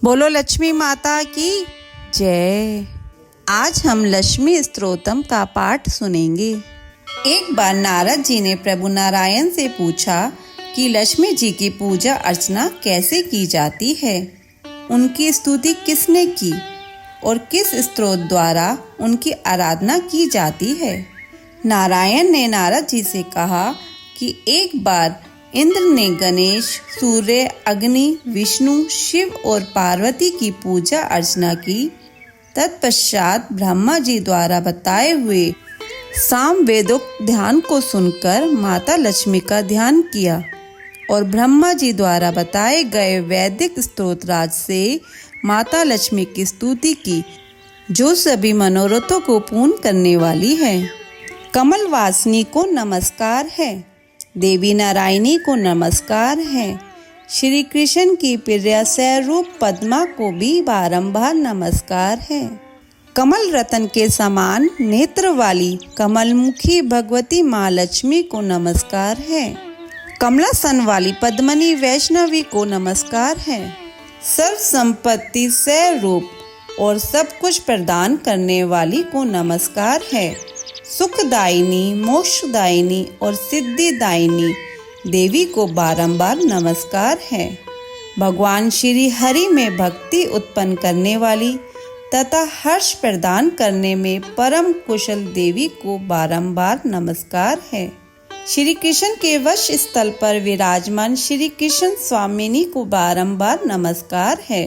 बोलो लक्ष्मी माता की जय। आज हम लक्ष्मी स्तोत्रम का पाठ सुनेंगे। एक बार नारद जी ने प्रभु नारायण से पूछा कि लक्ष्मी जी की पूजा अर्चना कैसे की जाती है, उनकी स्तुति किसने की और किस स्तोत्र द्वारा उनकी आराधना की जाती है। नारायण ने नारद जी से कहा कि एक बार इंद्र ने गणेश, सूर्य, अग्नि, विष्णु, शिव और पार्वती की पूजा अर्चना की। तत्पश्चात ब्रह्मा जी द्वारा बताए हुए सामवेदोक्त ध्यान को सुनकर माता लक्ष्मी का ध्यान किया और ब्रह्मा जी द्वारा बताए गए वैदिक स्तोत्राज से माता लक्ष्मी की स्तुति की, जो सभी मनोरथों को पूर्ण करने वाली है। कमल वासिनी को नमस्कार है, देवी नारायणी को नमस्कार है, श्री कृष्ण की प्रिय स्वरूप पद्मा को भी बारंबार नमस्कार है। कमल रतन के समान नेत्र वाली कमलमुखी भगवती माँ लक्ष्मी को नमस्कार है। कमलासन वाली पद्मनी वैष्णवी को नमस्कार है। सर्व संपत्ति स्वरूप और सब कुछ प्रदान करने वाली को नमस्कार है। सुखदायिनी, मोक्षदायिनी और सिद्धिदायिनी देवी को बारंबार नमस्कार है। भगवान श्री हरि में भक्ति उत्पन्न करने वाली तथा हर्ष प्रदान करने में परम कुशल देवी को बारंबार नमस्कार है। श्री कृष्ण के वश स्थल पर विराजमान श्री कृष्ण स्वामिनी को बारंबार नमस्कार है।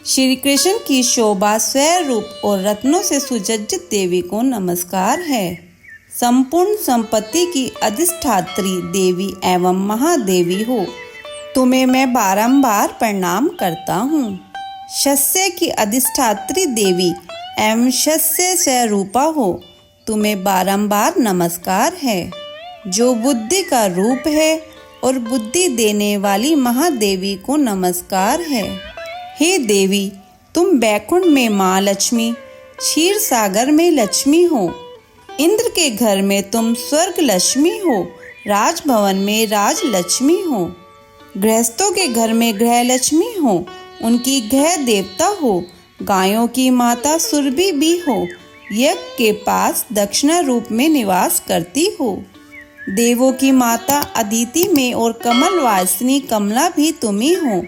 श्री कृष्ण की शोभा स्वरूप और रत्नों से सुसज्जित देवी को नमस्कार है। संपूर्ण संपत्ति की अधिष्ठात्री देवी एवं महादेवी हो, तुम्हें मैं बारंबार प्रणाम करता हूँ। शस्य की अधिष्ठात्री देवी एवं शस्य स्वरूपा हो, तुम्हें बारंबार नमस्कार है। जो बुद्धि का रूप है और बुद्धि देने वाली महादेवी को नमस्कार है। हे देवी, तुम बैकुंठ में माँ लक्ष्मी, क्षीर सागर में लक्ष्मी हो, इंद्र के घर में तुम स्वर्ग लक्ष्मी हो, राजभवन में राज लक्ष्मी हो, गृहस्थों के घर में गृह लक्ष्मी हो, उनकी गृह देवता हो, गायों की माता सुरभि भी हो, यज्ञ के पास दक्षिणा रूप में निवास करती हो, देवों की माता अदिति में और कमल वासिनी कमला भी तुम ही हो।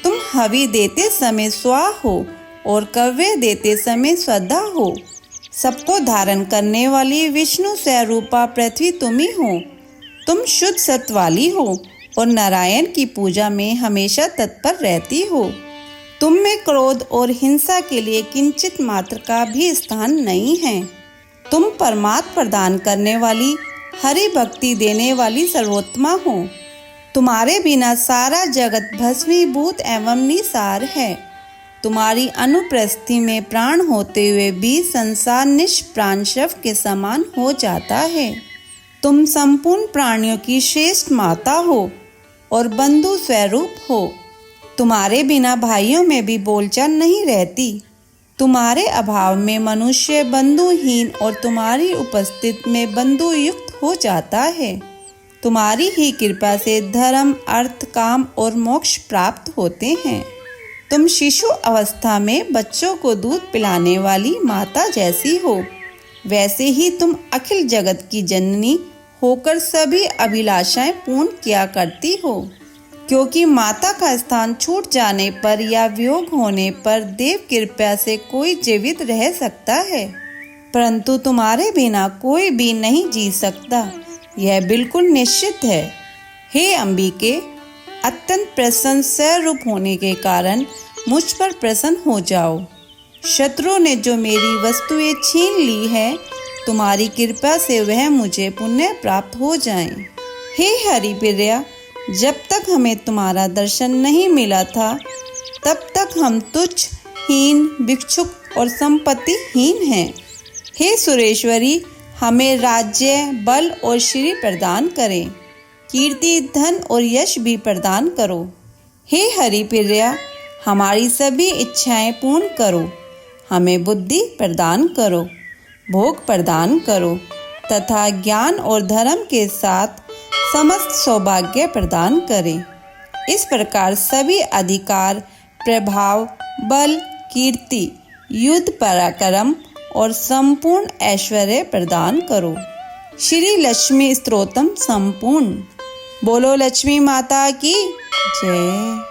तुम हवि देते समय स्वा हो और कव्य देते समय स्वधा हो। सबको धारण करने वाली विष्णु स्वरूपा पृथ्वी तुम ही हो। तुम शुद्ध सत्व वाली हो और नारायण की पूजा में हमेशा तत्पर रहती हो। तुम में क्रोध और हिंसा के लिए किंचित मात्र का भी स्थान नहीं है। तुम परमात्मा प्रदान करने वाली, हरि भक्ति देने वाली सर्वोत्तमा हो। तुम्हारे बिना सारा जगत भस्मीभूत एवं निसार है। तुम्हारी अनुपस्थिति में प्राण होते हुए भी संसार निष्प्राण शव के समान हो जाता है। तुम संपूर्ण प्राणियों की श्रेष्ठ माता हो और बंधु स्वरूप हो। तुम्हारे बिना भाइयों में भी बोलचाल नहीं रहती। तुम्हारे अभाव में मनुष्य बंधुहीन और तुम्हारी उपस्थिति में बंधु युक्त हो जाता है। तुम्हारी ही कृपा से धर्म, अर्थ, काम और मोक्ष प्राप्त होते हैं। तुम शिशु अवस्था में बच्चों को दूध पिलाने वाली माता जैसी हो, वैसे ही तुम अखिल जगत की जननी होकर सभी अभिलाषाएं पूर्ण किया करती हो। क्योंकि माता का स्थान छूट जाने पर या वियोग होने पर देव कृपा से कोई जीवित रह सकता है, परंतु तुम्हारे बिना कोई भी नहीं जी सकता, यह बिल्कुल निश्चित है। हे अंबिके, अत्यंत प्रसन्न स्वरूप होने के कारण मुझ पर प्रसन्न हो जाओ। शत्रु ने जो मेरी वस्तुएं छीन ली है, तुम्हारी कृपा से वह मुझे पुण्य प्राप्त हो जाएं। हे हरि प्रिया, जब तक हमें तुम्हारा दर्शन नहीं मिला था, तब तक हम तुच्छ, हीन, भिक्षुक और संपत्तिहीन हैं। हे सुरेश्वरी, हमें राज्य, बल और श्री प्रदान करें, कीर्ति, धन और यश भी प्रदान करो। हे हरि प्रिया, हमारी सभी इच्छाएं पूर्ण करो, हमें बुद्धि प्रदान करो, भोग प्रदान करो तथा ज्ञान और धर्म के साथ समस्त सौभाग्य प्रदान करें। इस प्रकार सभी अधिकार, प्रभाव बल, कीर्ति, युद्ध पराक्रम और संपूर्ण ऐश्वर्य प्रदान करो। श्री लक्ष्मी स्तोत्रम संपूर्ण। बोलो लक्ष्मी माता की जय।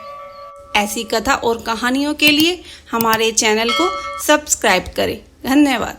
ऐसी कथा और कहानियों के लिए हमारे चैनल को सब्सक्राइब करें। धन्यवाद।